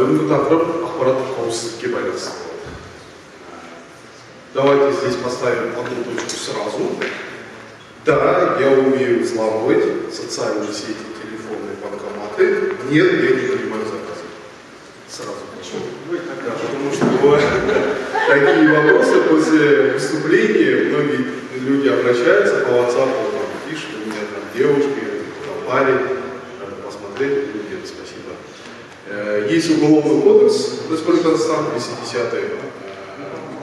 бүгінгі тақырып ақпараттық қауіпсіздікке байланысты. Давайте здесь поставим одну точку сразу. Да, я умею взламывать социальные сети, телефоны, банкоматы. Нет, я не принимаю заказы. Сразу прошу. Да, потому что бывают такие вопросы после выступления. Многие люди обращаются по WhatsApp, пишут, у меня там девушки, там парень, надо посмотреть. Нет, спасибо. Есть уголовный кодекс Республики Татарстан, 210-й,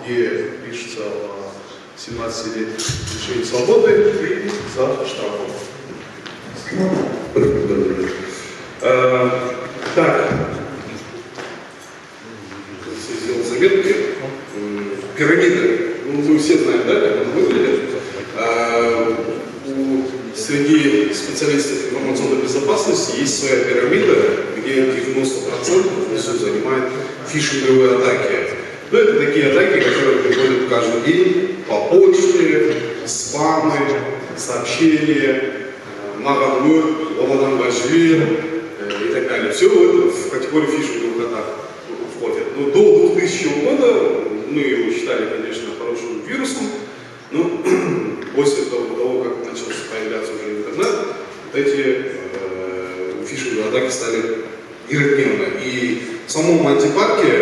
где пишется о 17 лет лишения свободы и за штрафом. Так, сделал заметки. Пирамиды. Ну, вы все знаете, да, как она выглядит. Среди специалистов информационной безопасности есть своя пирамида, где 90% внизу занимает фишинговые атаки. Ну, это такие атаки, которые приходят каждый день по почте, спамы, сообщения, нагадлы, ломадан башвир и так далее. Все это в категорию фишинговых атак входит. Но до 2000 года мы его считали, конечно, хорошим вирусом, но после того, как начал появляться уже интернет, вот эти фишинговые атаки стали ежедневно. И в самом антипарке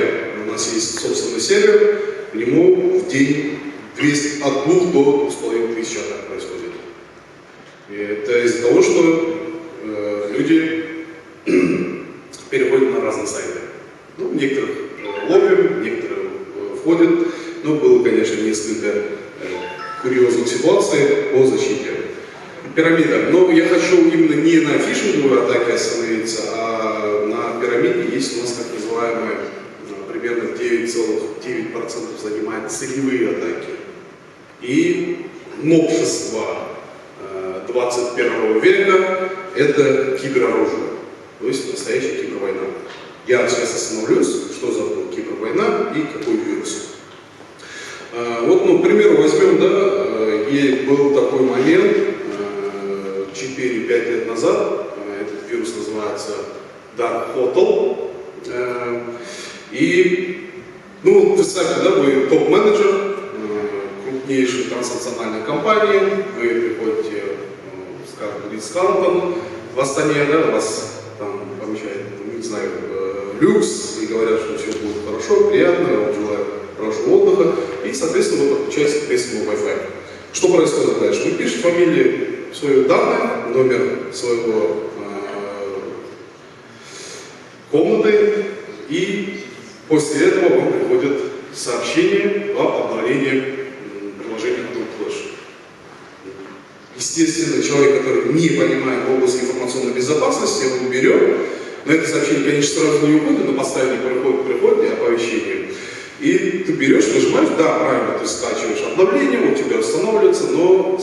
у нас есть собственный сервер, в нему в день от 2 до 2500 атак происходит. И это из-за того, что люди переходят на разные сайты. Ну, некоторых ловим, некоторые входят. Но было, конечно, несколько курьезных ситуаций по защите. Пирамида. Но я хочу именно не на фишинговые атаки остановиться, а на пирамиде есть у нас так называемые примерно 9,9% занимает целевые атаки. И новшество 21 века – это кибероружие, то есть настоящая кибервойна. Я сейчас остановлюсь, что за кибервойна и какой вирус. Вот, ну, к примеру, возьмем, да, был такой момент 4-5 лет назад, этот вирус называется Dark Hotel. И, ну, представьте, да, вы топ-менеджер крупнейшей транснациональной компании, вы приходите, скажем, Ридс-Карлтон в Астане, да, вас там помещает, не знаю, люкс, и говорят, что все будет хорошо, приятно, я вам желаю хорошего отдыха, и, соответственно, вы подключаетесь к тестовому Wi-Fi. Что происходит дальше? Вы пишете фамилию, свои данные, номер своего комнаты, и после этого вам приходит сообщение об обновлении приложения Adobe Flash. Естественно, человек, который не понимает в области информационной безопасности, он берет, но это сообщение, конечно, сразу не уходит, но постоянно приходит оповещение. И ты берешь, нажимаешь, да, правильно, ты скачиваешь обновление, у тебя устанавливается, но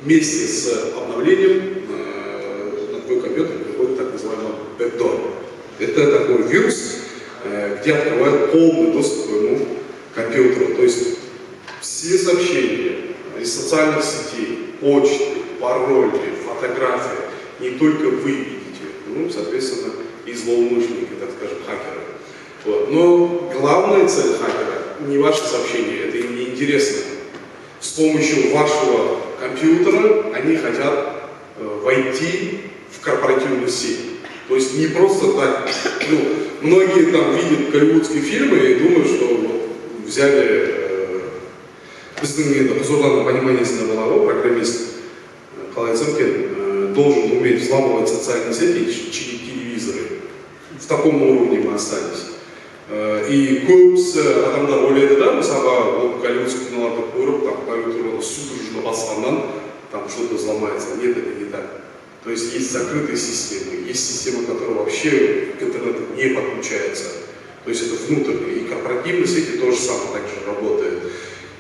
вместе с обновлением на твой компьютер приходит так называемый backdoor. Это такой вирус, где открывают полный доступ к твоему компьютеру. То есть все сообщения из социальных сетей, почты, пароли, фотографии не только вы видите, ну, соответственно, и злоумышленники, так скажем, хакеры. Вот. Но главная цель хакера не ваше сообщение, это им не интересно. С помощью вашего компьютера они хотят войти в корпоративную сеть. То есть не просто так, ну, многие там видят голливудские фильмы и думают, что вот, взяли Казурдан понимание Синабалаво, программист Калай Цемкин, должен уметь взламывать социальные сети через телевизоры. В таком уровне мы остались. И көбісі адамдар ойлайды да, мысалға ол голливудский киноларды көріп, там компьютер судорожно басқаннан там что-то взломается. Нет, это не так. То есть есть закрытые системы, есть системы, которые вообще к интернету не подключаются. То есть это внутренние. И корпоративные сети тоже самое так же работает.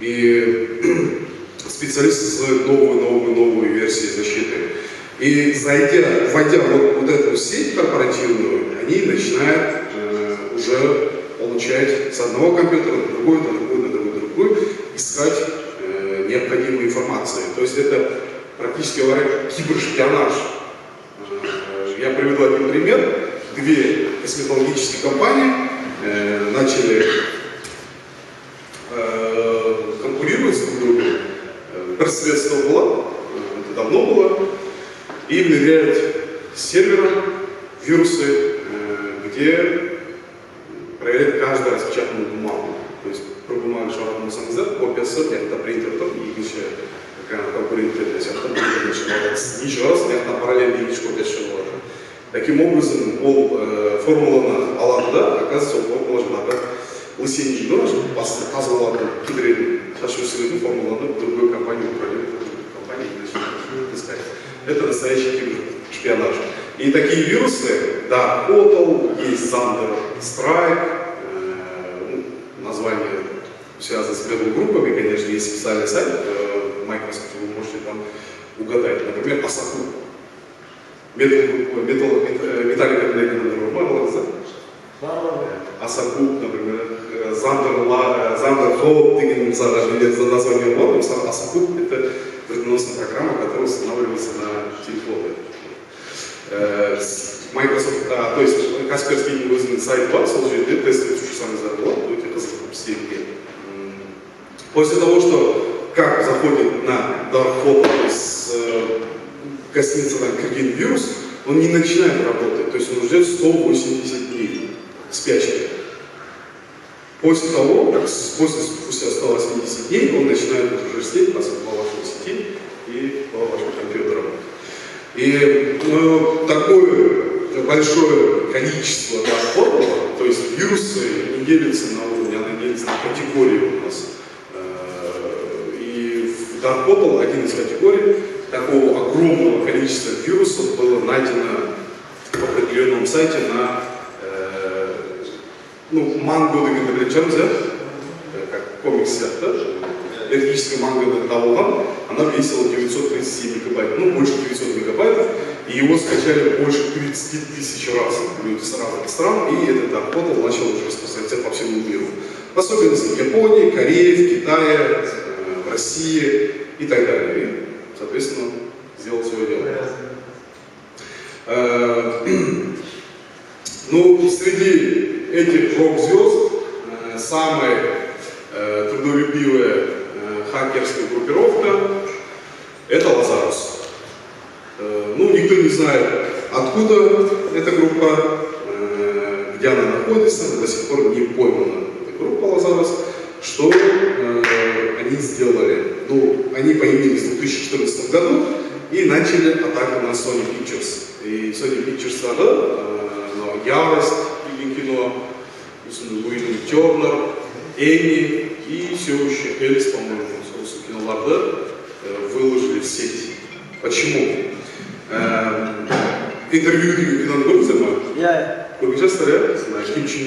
И специалисты создают новые версии защиты. И войдя вот эту сеть корпоративную, они начинают уже получать с одного компьютера на другой, искать необходимую информацию. То есть это, практически говоря, кибершпионаж. Я приведу один пример. две косметологические компании начали конкурировать друг с другом. Просветство было, это давно было, и внедряют с сервера вирусы, где проверяют каждый распечатанную бумагу. То есть про бумагу шаром самозат, копия сотни, это принтер, и еще какая-то конкуренция, еще раз, это параллельно и копия шевела. Таким образом, формула алады, оказывается, формула жена, лысенький нож, показывала кидрену, шашевую формулу, другую компанию управляет, компанию начинает искать. Это настоящий кибершпионаж. И такие вирусы, да, Hotel, есть Zander, Strike, название связано с группами, конечно, есть специальный сайт Microsoft, вы можете там угадать. Например, Asaku. Металлика Asaku, например, Zander Hotel, за названием Word, Asaku это вредоносная программа, которая устанавливается на телефоны. Microsoft, то есть Касперский вызванный сайт Word, служит и тестирует то же самое за Word, то есть это все. После того, что как заходит на Dark Hotel, то есть гостиница на Киргин вирус, он не начинает работать, то есть он ждет 180 дней спячки. После того, как спустя 180 дней, он начинает уже сеть по вашей сети и по вашим компьютерам. И такое большое количество Dark, то есть вирусы не делятся на уровне, они делятся на категории у нас. И в Dark один из категорий такого огромного количества вирусов было найдено в определенном сайте на манго договоренности, как комикс, эротическая манга того, она весила 937 мегабайт, больше 900 мегабайтов, и его скачали больше 30 тысяч раз люди с разных стран, и этот Dark начал уже распространяться по всему миру. В особенности в Японии, Корее, в Китае, в России и так далее. И, соответственно, сделал свое дело. Среди этих рок-звезд самая трудолюбивая хакерская группировка – это Lazarus. Никто не знает, откуда эта группа, где она находится, до сих пор не поймана эта группа Lazarus, что они сделали. Они появились в 2014 году и начали атаку на Sony Pictures. И Sony Pictures Ярость, кино, Уильям Тернер, Эми и все еще Элис, по-моему, с киноларда выложили в сеть. Почему? Интервью кино занимают? Вы сейчас знаешь, Ким Чен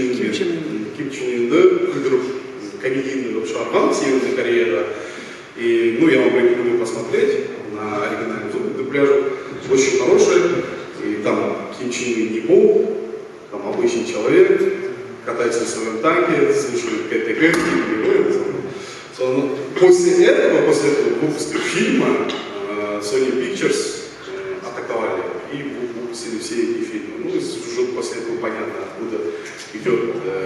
Ын, комедийный шарман, Северная Корея. И я вам рекомендую посмотреть на оригинальном дубляже. Очень хороший. И там Ким Чен Ын не бог, там обычный человек, катается на своем танке, слушает КТК, после этого выпуска фильма Sony Pictures атаковали и выпустили все эти фильмы. Уже после этого понятно, откуда идет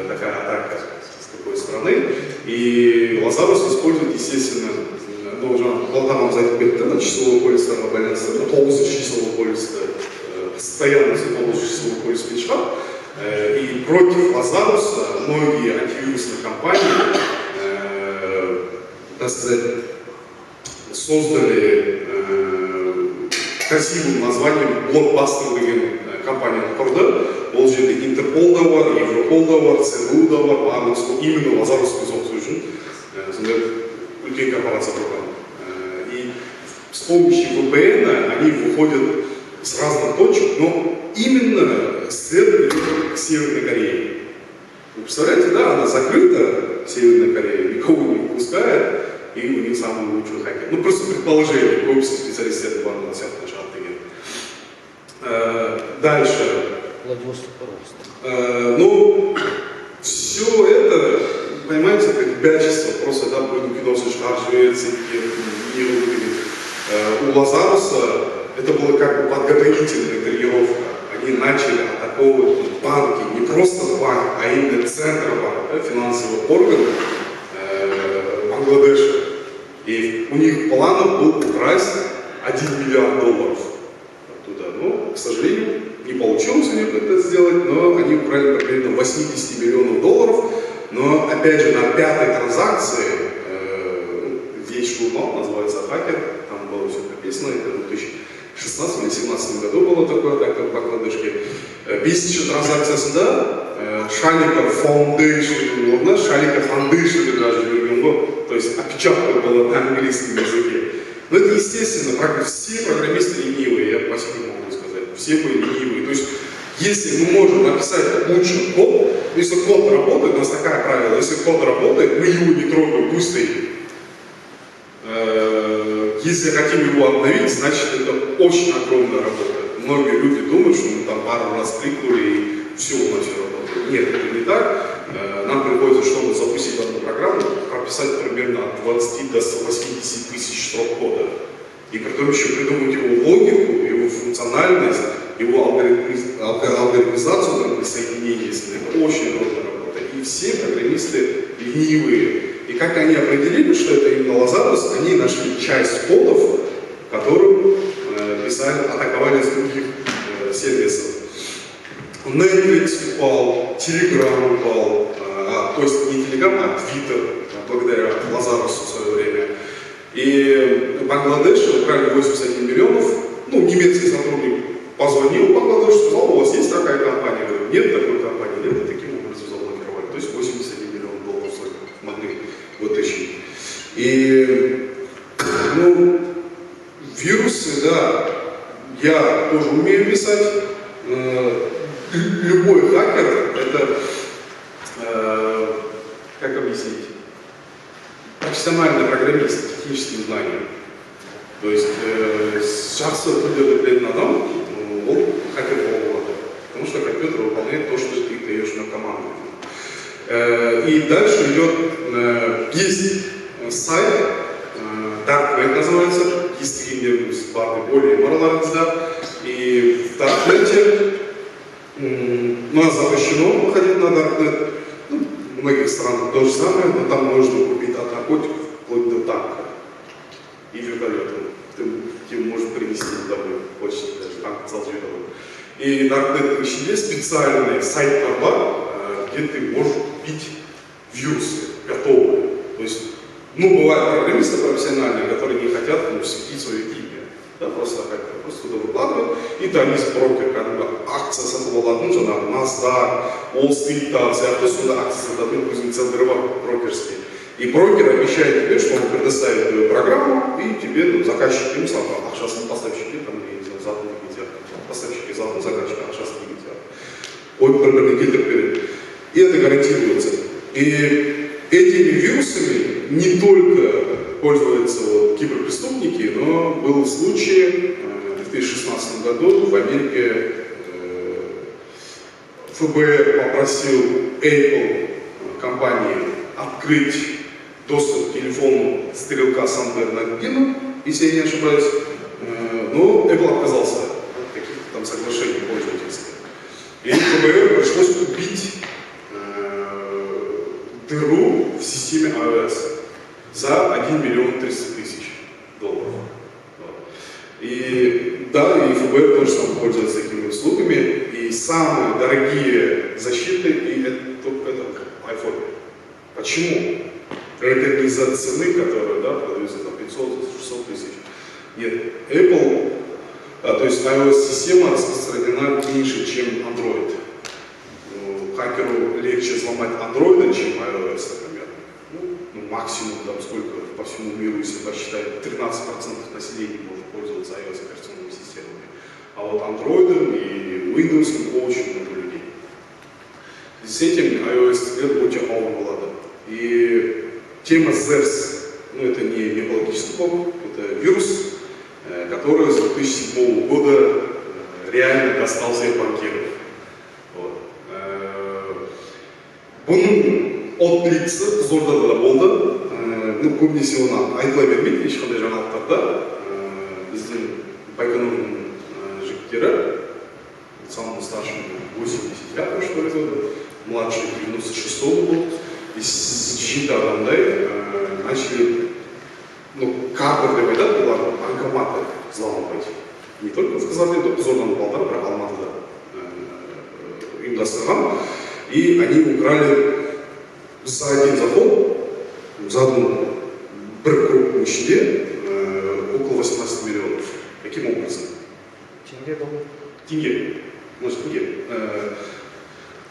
такая атака, с какой страны. И Lazarus использует, естественно, там за числового пояса баланса, полностью числового пояса, постоянно полностью числового пояса печат. И против Lazarus многие антивирусные компании, так сказать, создали красивым названием блокбастерные компании Корда, Волжины Интерпол Давар, Европол Давар, ЦРУ Давар, Вагнерскую, именно Lazarus Consortium, крутые корпорации программы. И с помощью VPN они выходят с разных точек, но именно следует к Северной Корее. Вы представляете, она закрыта, Северная Корея, никого не выпускает, и у них самый лучший хакер. Просто предположение, какой специалист это был на всяком шарте. Дальше. Все это, понимаете, как бячество, просто киносочка аржуется, у Лазаруса это была как бы подготовительная тренировка. они начали атаковывать банки, не просто банк, а именно Центробанк, финансовый орган Бангладеша. И у них план был украсть $1 миллиард оттуда. Но, к сожалению, не получилось у них это сделать, но они украли примерно $80 миллионов. Но, опять же, на пятой транзакции, есть журнал, называется «Хакер», там было все написано, это в 2016 или 2017 году было такое атака в Бангладешке. Biz транзакциясында Шалика Foundation, Шалика Foundation даже то есть опечатка была на английском языке. Но это естественно, все программисты ленивые, я по себе могу сказать, все были ленивые. То есть, если мы можем написать лучше код, если код работает, у нас такое правило, если код работает, мы его не трогаем, пусть стоит. Если хотим его обновить, значит это очень огромная работа. Многие люди думают, что мы там пару раз кликнули и все, у нас все работает. Нет, это не так. Нам приходится, чтобы запустить одну программу, прописать примерно от 20 до 180 тысяч строк кода. И при том еще придумать его логику, его функциональность, его алгоритмизацию на присоединение, если это очень огромная работа. И все программисты ленивые. И как они определили, что это именно Лазарус, они нашли часть кодов, которым атаковали с других сервисов. Netflix упал, Telegram упал, то есть не Telegram, а Twitter, благодаря Лазарусу в свое время. И Бангладеш украли 81 миллионов, немецкий сотрудник позвонил в Бангладеш, сказал, у вас есть такая компания? Говорю, нет такой компании, нет, и таким образом заблокировали. То есть 81 миллионов долларов могли вытащить. И, вирусы, да, я тоже умею писать. Любой хакер, это, как объяснить, профессиональный программист с техническим знанием. То есть, сейчас выделит на дом, он хакер полгода, потому что компьютер выполняет то, что ты даешь на команду. И дальше идет, есть сайт, Darknet называется, Кистример, Спарты, более Марларнсда, и в Darknet у нас запрещено выходить на Darknet, в многих странах то же самое, но там можно купить от наркотиков вплоть до танка и вертолета. Ты можешь принести домой, очень даже танк целый. И Darknet есть специальный сайт Карба, где ты можешь купить вирусы готовые. То есть, бывают программисты профессиональные, которые не хотят светить свое имя. Да, просто туда выкладывают, и там есть брокер, как бы акция сатывала, NASDAQ, Wall Street акции, а кто сюда акции сатывал, кузин центрова брокерские. И брокер обещает тебе, что он предоставит твою программу, и тебе заказчик им сказал, сейчас поставщики там, я не знаю, западные видео, поставщики западных заказчика, сейчас не видео. Ой, программный фильтр. И это гарантируется. И этими вирусами не только пользуются киберпреступники, но был случай в 2016 году в Америке ФБР попросил Apple компании открыть доступ к телефону стрелка Сан-Бернардино, если я не ошибаюсь, но Apple отказался от каких-то там соглашений пользовательских. И ФБР пришлось купить дыру в системе iOS за $1 300 000. И да, и ФБР тоже сам пользуется такими услугами. И самые дорогие защиты и это iPhone. Почему? Это не за цены, которые продаются на 500-600 тысяч. Нет, Apple, то есть iOS-система распространена меньше, чем Android. Хакеру легче взломать Android, чем iOS, например. Максимум, сколько по всему миру, если посчитать, 13% населения может пользоваться iOS операционными системами. А вот Android и Windows очень много людей. С этим iOS теперь очень мало влада. И тема ZERS, это не биологический код, это вирус, который с 2007 года реально достал всех банкиров. Bunun откликсы зорда да болды. Көбінесе оны айтыла бермейді ешқандай жаңалықтарда. Біздің Байконурдың жігіттері, старше 85-го, что ли, года, младший 96-го года. И с жита начали, ну, кадр деп айтады, олар банкоматы взламывать. Не только в Казахстане, но Зордан Балдар, бірақ Алматыда ұйымдастырған. И они украли за один заход, за одну круг içinde около 18 миллионов. Каким образом? Тенге. Может, тенге.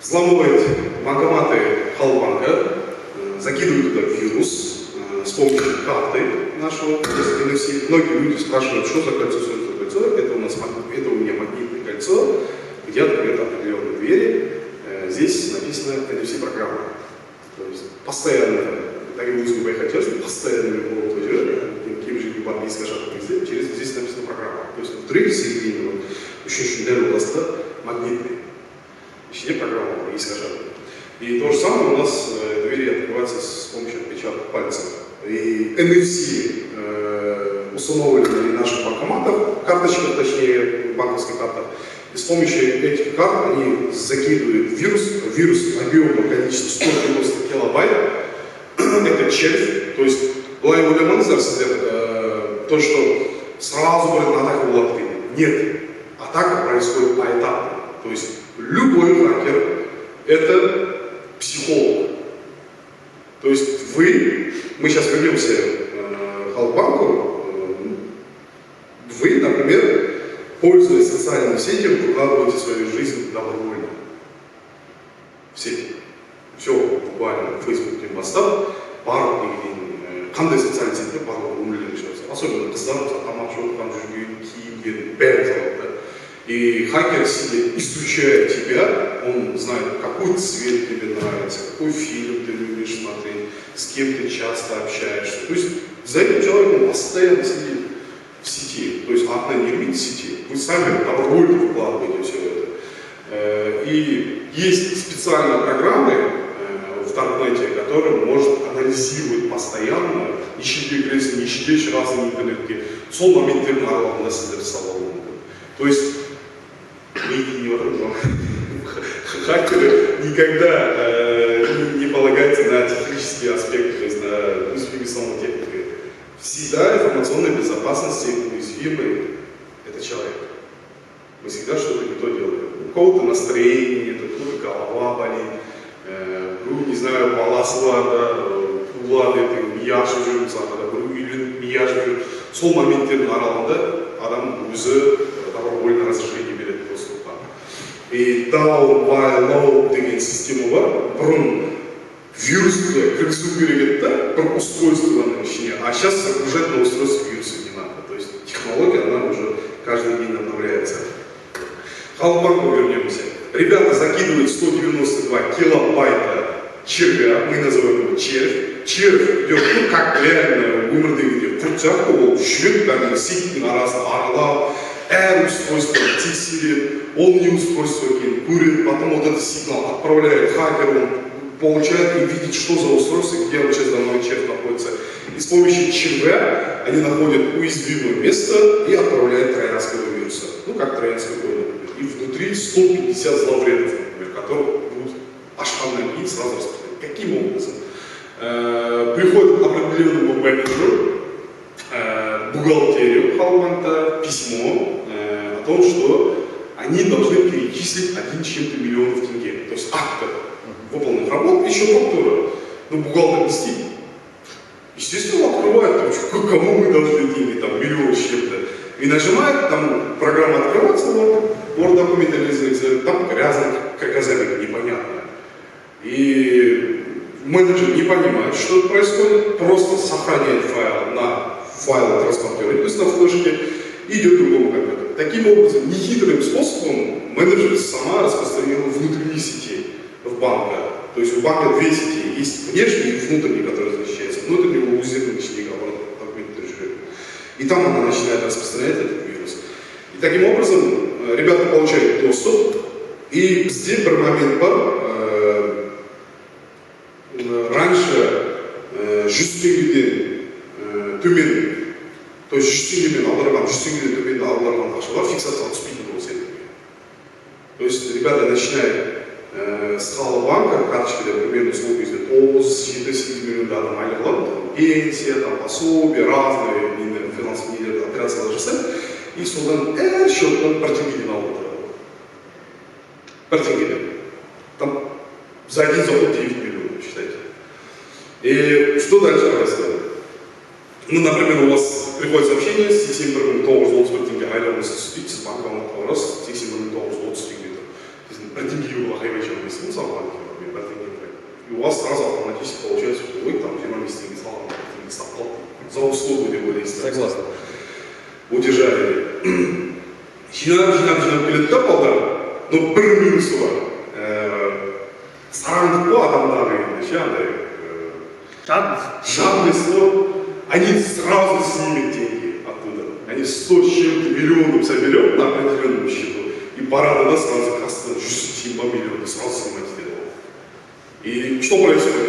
Взламывает банкоматы Халбанка, закидывают туда вирус с помощью карты нашего NFC. Многие люди спрашивают, что за кольцо, что за кольцо. Это у меня магнитное кольцо, где открыты определенные двери. Здесь написано NFC-программа. То есть постоянно, так и вы хотите, постоянно любого платежа, каким же либо английское шапка через здесь написана программа. То есть внутри середины очень дальше власта магнитные. Еще не программа английское шапка. И то же самое у нас двери открываются с помощью отпечатков пальцев. И NFC установлены на наших банкоматах, карточках, точнее, банковских картах. И с помощью этих карт они закидывают вирус объемом количества 190 килобайт. Это червь, то есть былай ойламаңыздар сіздер, то, что сразу будет атака была открыта. Нет, атака происходит поэтапно. То есть любой хакер это психолог. То есть мы сейчас вернемся к Халбанку, вы, например, пользуясь социальными сетями, выкладываете свою жизнь добровольно. В сети. Все буквально в Фейсбуке постав, пару қандай социальный сетте барлығы өмірлерін шығарса. Особенно қыздар, тамақ жоқ, там жүрген, киінген, бәрін салады. И хакер, сидя, изучая тебя, он знает, какой цвет тебе нравится, какой фильм ты любишь смотреть, с кем ты часто общаешься. То есть за этим человеком постоянно сидит в сети. То есть одна не любит сети, вы сами добровольно выкладываете все это. И есть специальные программы в интернете, которые может анализировать постоянно, нищете разные интернетки, сол моменттердің аралығында сіздер салалы мүмкін. То есть хакеры никогда не полагаются на технические аспекты, то есть на уязвимость техники. Всегда информационной безопасности уязвимый это человек. Мы всегда что-то не то делаем. У кого-то настроение нет, у кого-то голова болит, не знаю, баласыларда, улады, мияш жүріп сағада, үйлен мияш жүріп. Сол моменттердің аралығында адам өзі добровольно разрешение береді доступқа. И down by low деген система бар. Бұрын вирусты кіргізу керек еді да, бір устройствоның ішіне, а сейчас загружать на устройство вирусы не надо. То есть технология, она уже каждый день обновляется. Халбанку вернемся. Ребята закидывают 192 килобайта червя, мы называем его червь. Червь идет, ну как реально өмірдегі құртжақ ол жүрек бәрін сетінің арасында аралап, устройство тексерет, он не устройство екен, көрет, потом вот этот сигнал отправляет хакер, он получает и видит, что за устройство, где он сейчас данный червь находится. И с помощью червя они находят уязвимое место и отправляют троянского вируса. Ну как троянский война. И внутри 150 зловредов, например, которые будут ашханные и сразу распространять. Каким образом? Приходит к определенному менеджеру, бухгалтерию Халбанка, письмо о том, что они должны перечислить 1 чем-то миллионов тенге. То есть акт выполненных работ, еще фактура. Но бухгалтер не стиль. Естественно, он открывает, кому мы должны деньги, там, миллион с чем-то. И нажимает, там программа открывается, Word документ реализуется, там грязно, как газетка, непонятно. И менеджер не понимает, что происходит, просто сохраняет файл на файл транспортера, то есть на флешке, и идет к другому компьютеру. Таким образом, нехитрым способом менеджер сама распространила внутренние сети в банке. То есть у банка две сети, есть внешние и внутренние, которые защищаются. Внутреннего узельного ничего и там она начинает распространять этот вирус. И таким образом ребята получают доступ, и здесь бір момент бар, раньше 100 теңгеден төмен, то есть 100 теңгеден аударған, 100 теңгеден төмен аударған ақшалар фиксацияға түспейтін болса еді. То есть ребята начинают с халва банка, карточки, примерно услуги из 9-7 миллионов адам айлық, пенсия, пособие, разные финансовые операции ЛЖС, и содан счеттан бір теңгеден алып отырады. Бір теңгеден. Там за один заход 9 миллионов, считайте. И что дальше происходит? Ну, например, у вас приходит сообщение с 930 теңге айлығыңыз түсті, сіз банкаға қоңырасыз, 930 теңге. Бір теңгеге бұл ақайбай жамайсыз, мысалы, бір теңге. И у вас сразу автоматически получается, что вы там 15 теңге салған, теңге стап қалды. За услугу деп ойлайсыз. Согласна. Удержали. Жинап келеді да балдар, но бір минусы бар. Сараңдық қой адамдар енді, андай. Жадность, они сразу снимут деньги оттуда. Они 100 с чем-то миллионов соберет на определенном счету. И парада сразу касса 100 миллионов сразу снимать сделал. И что происходит?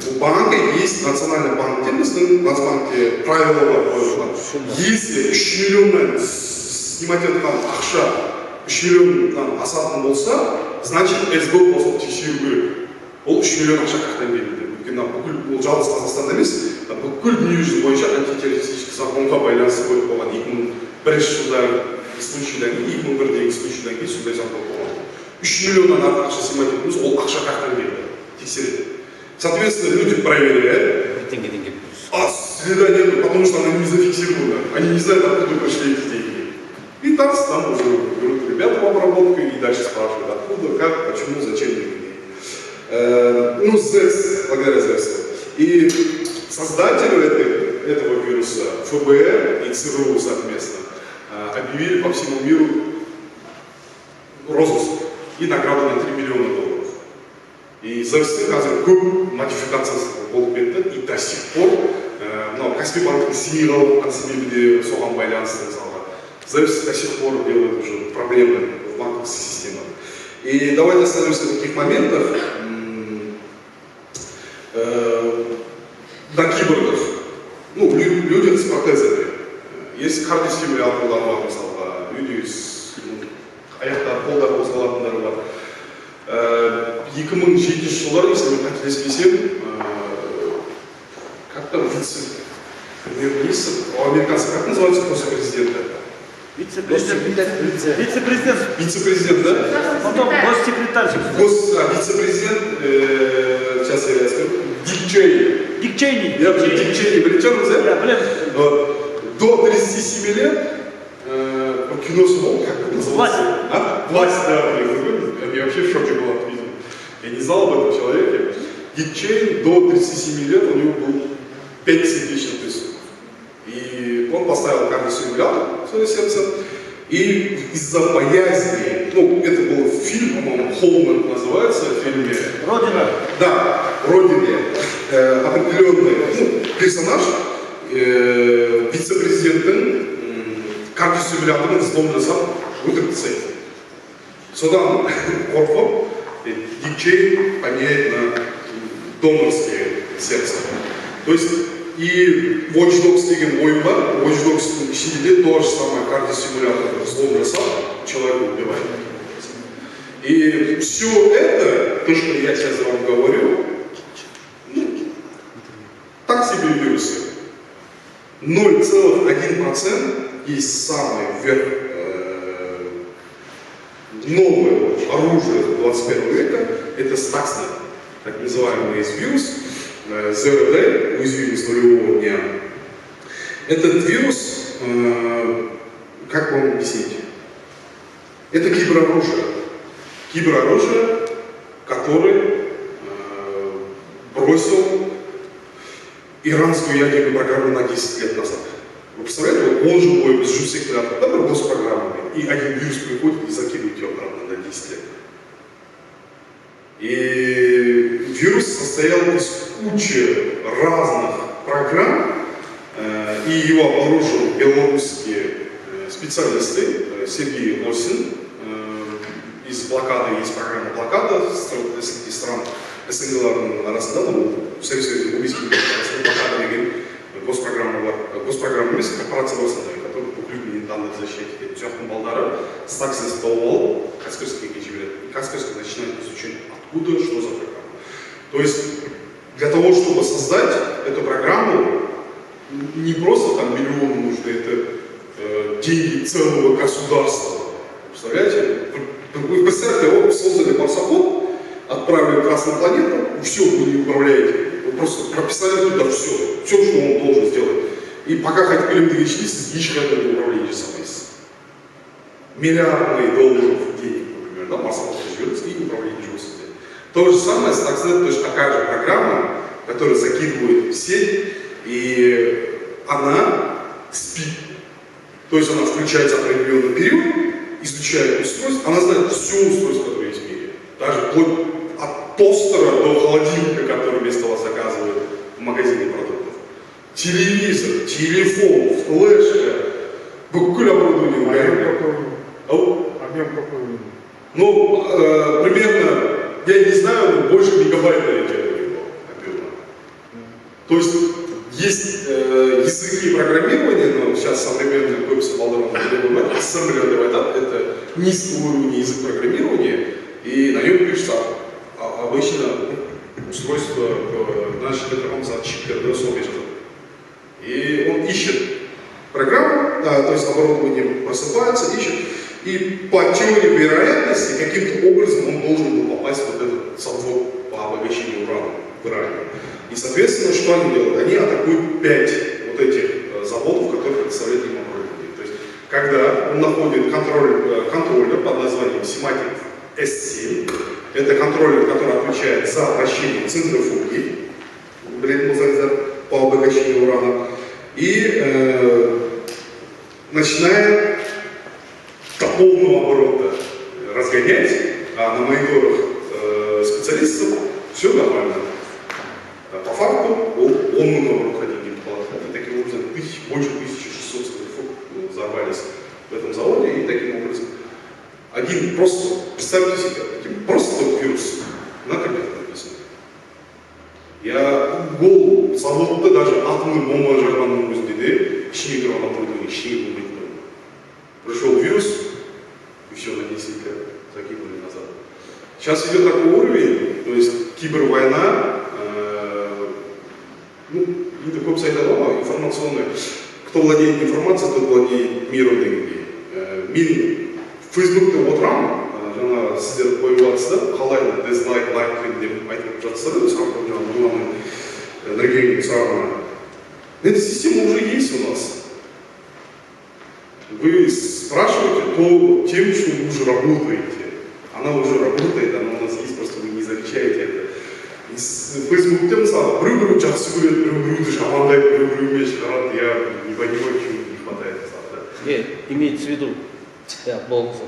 У банка есть национальный банк, Нацбанке правила, если 3 миллионнан снимать там ақша 3 миллионнан асатын болса, значит СБ қосып тексеру керек. Ол 3 миллион ақша қаяқтан келді. Өйткені бүкіл жалғыз Қазақстанда емес, бүкіл дүниежүзі бойынша антитеррористический законға байланысты қойып қойған 2001 жылдағы случайдан кейін, 2001-дегі случайдан кейін сондай закон болған. 3 миллионнан артық ақша снимать етеміз, ол ақша қаяқтан келді. Тексереді. Соответственно, люди проверяют. А следа нету, потому что она не зафиксирована. Они не знают, откуда пришли эти деньги. И там уже берут ребята в обработку и дальше спрашивают, откуда, как, почему, зачем деньги. Ну, ЗЭС, благодаря ЗЭС. И создателю этого вируса, ФБР и ЦРУ совместно, объявили по всему миру розыск и награду на $3 миллиона. И ЗЭСтің қазір көп модификациясы болып кетті, и до сих пор, Каспий банктың сеней қалып себебі де соған байланысты мысалға. ЗЭС до сих пор делает уже проблемы в банковской системе. И давайте остановимся на таких моментах. На киборгах, люди с протезами. Есть кардиостимуляторлар бар, мысалға, люди с аяқтары, қолдары қозғалатындары бар. 2007 жылдары, если мен қателеспесем, как-то вице-премьер-министр, американцы, как называется после президента? Вице-президент. Вице-президент, да? Потом госсекретарь. Вице-президент, сейчас я скажу, Дик Чейни. Дик Чейни. Я блин, Дик Чейни, блин, что он взял? Блин. До 37 лет кино снова, как это называется? Власть, да, блин. Я вообще в шоке был от видео. Я не знал об этом человеке. Дик Чейни до 37 лет, у него был 50 тысяч написано. И он поставил кардиостимулятор в свое сердце. И из-за боязни, это был фильм, по-моему, «Холман» называется, в фильме. Родина. Да, Родине. Определенный персонаж, вице-президенттің кардиостимуляторын взлом жасап өтірік тастайды. Содан қорқып, Дик Чейни поменяет на донорские сердца. То есть и Watch Dogs деген ойын бар, Watch Dogs'тың ішінде то же самое кардиостимулятор взлом жасап, человека убивает. И все это, то, что я сейчас вам говорю, так себе вирусы. 0,1% есть самый верх новое оружие 21 века, это Stuxnet, так называемый вирус, ЗРД, уязвимость нулевого дня. Этот вирус, как вам объяснить? Это кибероружие. Кибероружие, который бросил иранскую ядерную программу на 10 лет назад. Вы представляете, он же бой без жюсекретаря, да, госпрограммами, и один вирус приходит и закидывает ее обратно на 10 лет. И вирус состоял из кучи разных программ, и его обнаружил белорусские специалисты, Сергей Лосин, из блокады, есть программа блокада среди стран СНГ арасында, Советского Союза блокада деген госпрограмма емес, корпорация арасында, который внутренней данной защиты. Тёхтың балдары стаксис толвал, Касперскийге жібереді. И Касперский начинает изучать, откуда, что за программа. То есть, для того, чтобы создать эту программу, не просто там миллионы нужны, это деньги целого государства. Представляете? Вы представляете, вот создали марсоход, отправили в Красную планету, все, вы не управляете. Вы просто прописали туда все, что он должен сделать. И пока хоть климаты личности, ничего не управление совместно. Миллиардные долларов денег, например, да, марсоход живет, и управление живет. То же самое с Stuxnet, точно такая же программа, которая закидывает в сеть, и она спит. То есть она включается в определенный период, изучает устройство, она знает все устройства, которые есть в мире. Даже вплоть от тостера до холодильника, который вместо вас заказывают в магазине продуктов. Телевизор, телефон, флешка, бүкіл оборудование угорело. Объем какой у него? Ну, примерно, я не знаю, но больше мегабайта летит у него объема. То есть языки программирования, но сейчас современный веб-сайт ассемблер это низкоуровневый язык программирования, и на нем пишется обычно устройство нашей информации от чипа до сообщества. И он ищет программу, то есть оборудование просыпается, ищет, и по теории вероятности каким-то образом он должен был попасть в вот этот совок по обогащению урана в Иране. И, соответственно, что они делают? Они атакуют 5 вот этих заводов, которые представляют им оборудование. То есть, когда он находит контроллер под названием Semantic S7, это контроллер, который отвечает за вращение центрифуги, по обогащению урана, и начинает до полного оборота разгонять, а на мониторах специалистов все нормально. По факту он наоборот ходил не было. И таким образом больше 1600 центрифуг взорвались в этом заводе, и таким образом один просто, представьте себе, просто вирус на компьютере написано. Я гол заводта даже атомный бомба жарганның өзінде ішіне тұрған оборудование ішіне болмайды. Пришел вирус, и все, на 10 лет закинули назад. Сейчас идет такой уровень, то есть кибервойна, и такой сайт дома информационный. Кто владеет информацией, тот владеет миром деньги. Фейсбукта отырам, жаңа сіздер қойып жатсыздар, қалай дизлайк, лайк деп айтып жатсыздар, сұрақтар жаңа энергияның сұрағына. Эта система уже есть у нас. Вы спрашиваете то тем, что вы уже работаете. Она уже работает, она у нас есть, просто вы не замечаете это. Фейсбукте мысалы біреу жақсы көреді, біреуді жамандайды, біреуге шығарады, я не понимаю, чего не хватает. Нет, имеется в виду, болса.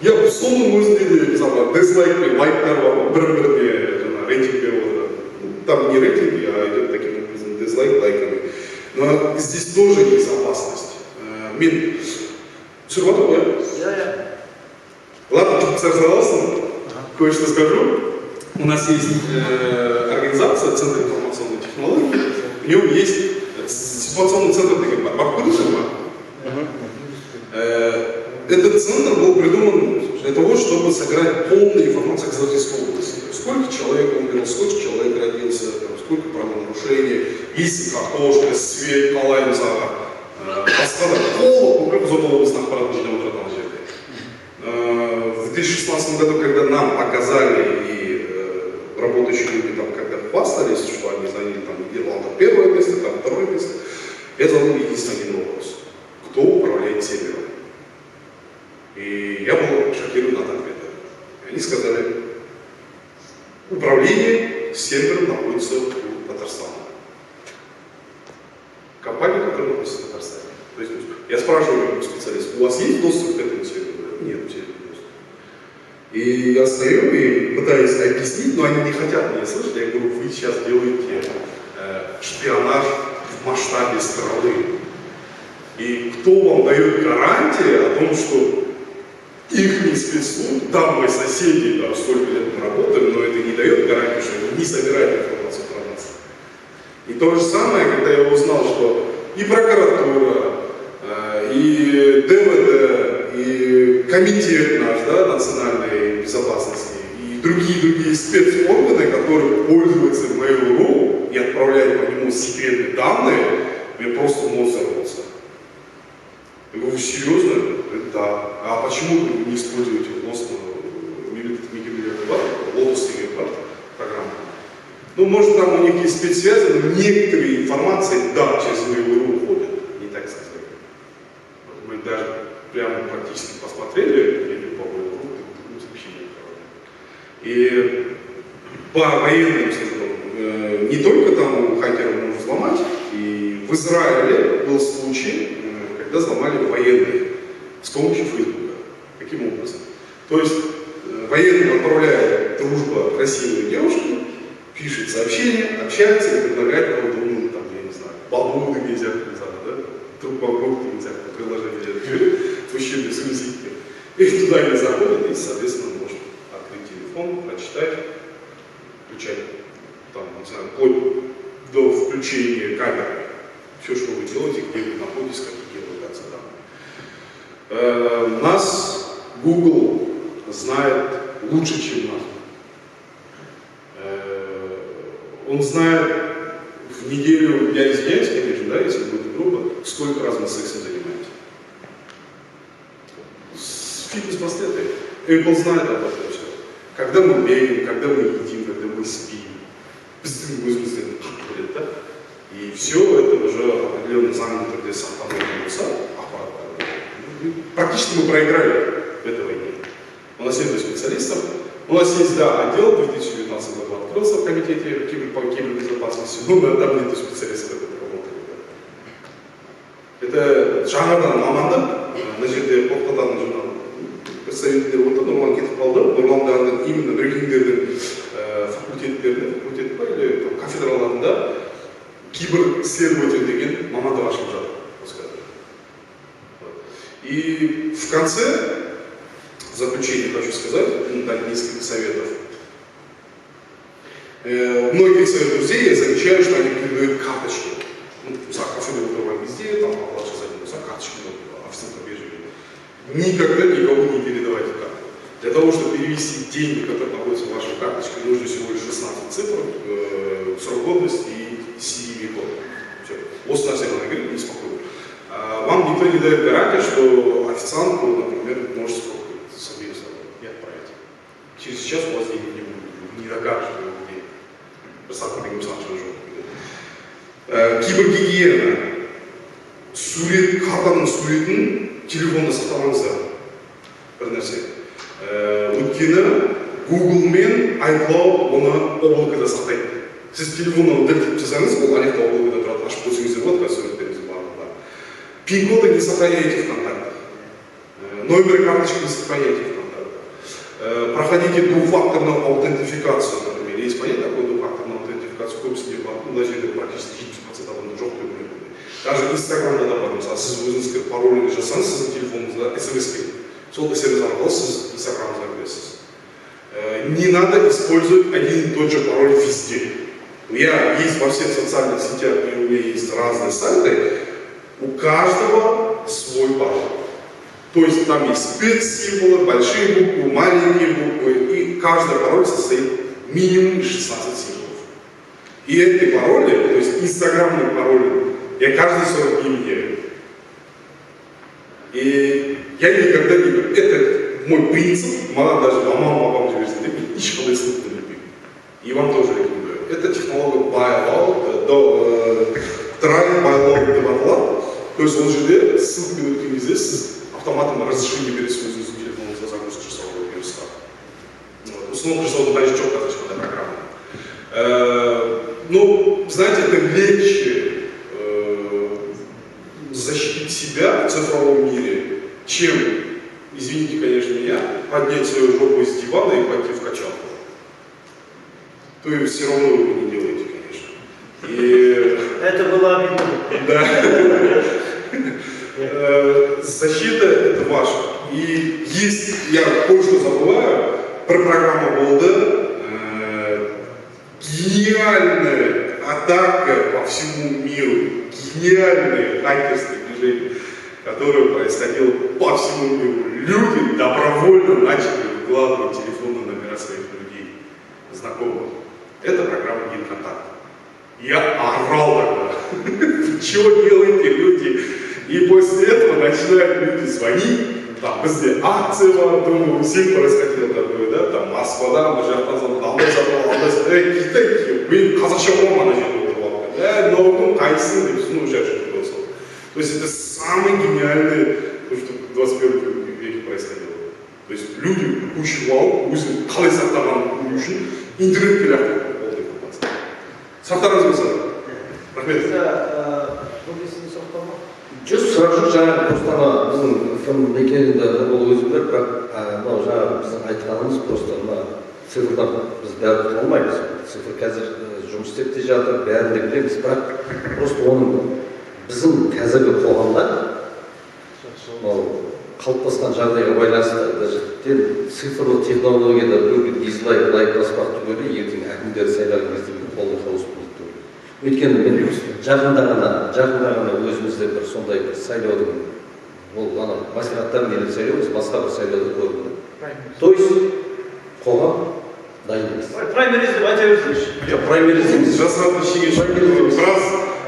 Я соның өзінде де мысалы дизлайк пен лайктар бар, бір-біріне жаңа рейтинг беріп отырады. Там не рейтинги, а идет таким образом дизлайк лайками. Но здесь тоже есть опасность. Мен түсіріп жатыр ғой? Ладно, согласен, кое-что скажу. У нас есть организация, Центр информационной технологии, в нем есть ситуационный центр Этот центр был придуман для того, чтобы собирать полную информацию о Казахстанской области. Сколько человек умерло, сколько человек родился, сколько правонарушений, есть картошка, свет, калай, басқа пол, как зона областных аппаратов в 2016 году, когда нам показали и работающие люди там когда хвастались, что они заняли там Нидерландов первое место, там второе место, я задал единственный один вопрос. Кто управляет сервером? И я был шокирован от ответа. И они сказали, управление сервером находится в Татарстане. Компания, которая находится в Татарстане. То есть я спрашиваю специалистов, у вас есть доступ к этому серверу? Нет, у тебя нет доступа. И я стою и пытаюсь объяснить, но они не хотят меня слышать. Я говорю, вы сейчас делаете шпионаж в масштабе страны. И кто вам дает гарантии о том, что их спецслужбы, да, мои соседи, да, столько лет мы работаем, но это не дает гарантии, что они не собирают информацию про нас. И то же самое, когда я узнал, что и прокуратура, и ДВД, и комитет наш, да, национальной безопасности, и другие спецорганы, которые пользуются Mail.ru и отправляют по нему секретные данные, мне просто мозг взорвался. Я говорю, вы серьезно? Говорит, да. А почему вы не используете Lotus программу? Ну, может, там у них есть спецсвязи, но некоторые информации, да, через Mail.ru уходят, не так сказать. Вот мы даже прямо практически посмотрели, или по Mail.ru, сообщение. И по военным средствам, не только там хакеров можно взломать, и в Израиле был случай, когда взломали военных с помощью Фейсбука. Каким образом? То есть военным отправляет дружба красивую девушку, пишет сообщение, общается и предлагает кого-то, ну, там, я не знаю, бабу нельзя, да? Друг бабу нельзя, приложение мужчины с языки. И туда они заходят и, соответственно, может открыть телефон, прочитать, включать, там, не знаю, вплоть до включения камеры. Все, что вы делаете, где вы находитесь, какие локации данных. Нас Google знает лучше, чем нас. Он знает в неделю, я извиняюсь, конечно, да, если будет грубо, сколько раз мы сексом занимаемся. Фитнес-простеты. Apple знает об этом все. Когда мы бегаем, когда мы едим, когда мы спим. Да? И все это уже определенно замкнуто для автономного аппарата. Практически мы проиграли в этой войне. У нас нет специалистов. У нас есть, да, отдел в 2019 году открылся в комитете по кибербезопасности, но там нет специалистов, которые работали. Это жаңадан мамандар, на жерде Ортадан журнал представитель вот Нурлан кетіп қалды. Нурландардың именно брифингдердің факультет или кафедраларында киберследователь деген мамандар ашылып жатыр. И в конце в заключение хочу сказать, дать несколько советов. Многих своих друзей я замечаю, что они передают карточки. Ну, за кафедру открываем везде, там, младший задний, за карточки, официантка бежали. Никогда никому не передавайте карту. Для того, чтобы перевести деньги, которые находятся в вашей карточке, нужно всего лишь 16 цифр, срок годности и CVV код. Все. Вот на всем говорит, неспокойно. Вам никто не дает гарантии, что официантку, например, может сохранить и отправить. Через час у вас денег не будет, не докажете людей. Кибергигиена. Картаның суретін телефонда сақтамаңыздар. Бір нәрсе. Өйткені Google мен iCloud оны облакада сақтайды. Сіз телефоннан дәлтіп жасаңыз, ол алекта облакада тұрады, ашып көрсеңіздер болады, қазір суреттеріңізді барлығында. Пин-коды не сохраняйте в контактах. Номер карточки не сохраняйте в контактах. Проходите двухфакторную аутентификацию, например. Есть понятие такое двухфакторную аутентификацию, көбісінде бар, даже практически 70% адамда жоқ деп ойлаймын. Даже Инстаграмда да бар, мысалы, сіз өзіңізге пароль жасаңыз, сіздің телефоныңызда SMS-ке. Сол SMS арқылы сіз Инстаграмға кіресіз. Не надо использовать один и тот же пароль везде. Я есть во всех социальных сетях, и у меня есть разные сайты, у каждого свой пароль. То есть там есть спецсимволы, большие буквы, маленькие буквы, и каждый пароль состоит минимум 16 символов. И эти пароли, то есть инстаграмные пароли, я каждый 40 дней меняю. И я никогда не... Это мой принцип, мало даже мамам университете, ешқандай ссылка не любим. И вам тоже рекомендую. Это технология bailout, try bailout деп аталады. То есть ол жерде ссылкамен өткен кезде сіз автоматом разрешение бересіз өзіңіздің телефоныңызға загрузка жасауға вирусқа. Установка жасаудың қажеті жоқ қазір ешқандай программа. Ну, знаете, это легче защитить себя в цифровом мире, чем, извините, конечно, меня, поднять свою жопу из дивана и пойти в качалку. То есть все равно вы не делаете, конечно. И... Это было обидно. Да. Защита это ваша. И есть, я кое-что забываю, про программу Болда, гениальная атака по всему миру, гениальные хакерские движения. который происходил по всему миру. Люди добровольно начали выкладывать телефонные номера своих людей, знакомых. Это программа «Гид-контакт». Я орал тогда. Что делаете, люди? И после этого начинают люди звонить. Там, бізде акция бар, думаю, всем происходило такое, да, там, Москвада, мы же алдай сатып китай, мен қазақша болмаған жерде отырып алып, ноутбук қайсың деп, ну, шашып болса. То есть это самое гениальное, то, что в 21 веке происходило. То есть люди көшіп алып, өзін қалай сақтағанын көру үшін интернетке лақтырып болды информация. Сақтарыңыз болса. Рахмет. Жүз сұрақ жоқ, жаңағы просто біздің кім екенінде ол өзі білер, бірақ мынау жаңағы біздің айтқанымыз просто мына цифрдан біз бәрін тұра алмаймыз. Цифр қазір жұмыс істеп те жатыр, бәрін де білеміз, бірақ просто оның біздің қазіргі қоғамда қалыптасқан жағдайға байланысты даже цифрлы технологияда біреуге дизлайк, лайк баспақ түгілі ертең әкімдер сайлаған кезде қолды қауыс болды түгілі. Өйткені мен жақында ғана өзімізде бір сондай бір сайлаудың, ол ана мәслихаттар нелік сайлау емес, басқа бір сайлауды көрдім. То есть қоғам дайын емес. Праймериз деп айта берсеңізші. Праймериз емес. Жасыратын ештеңе жоқ. Біраз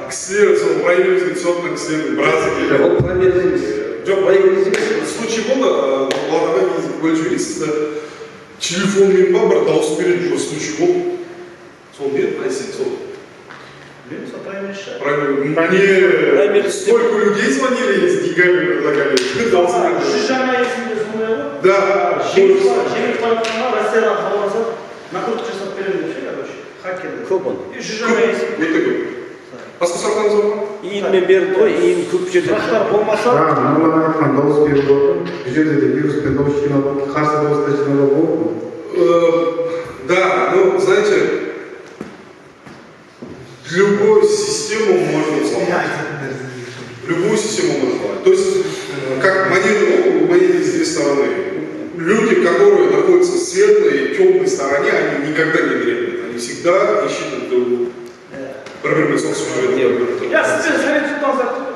кісілер сол праймеризге түсетін кісілердің біразы Ол праймериз емес. жоқ, праймериз емес. Случай болды, оларға бөліп жібересіз, телефонмен ба бір дауыс беретін жоқ случай болды. Сол беріп қайсы сол. Мне сколько людей звонили с деньгами предлагали. Жүз жаңа есімде сондай ғой. Да. Жеңіл тарапынан Россиядан хабарласады, накрутка жасап беремін деп ше, короче, хакерлер. Көп оны. Жүз жаңа есім. Өте көп. Басқа сұрақтарыңыз бар ма? Иінмен берді ғой, иін көп жерде. Сұрақтар болмаса, нұрлан айтқан дауыс беру болады. Бұл жерде де вируспен дауыс жинауға, қарсы дауысты жинауға болады ма? Да, ну, знаете, любую систему можно сломать. Любую систему можно сломать. То есть, как монеты есть две стороны. Люди, которые находятся в светлой и темной стороне, они никогда не дремлют. Они всегда ищут друг друга. я сізден совет тұтқан заттым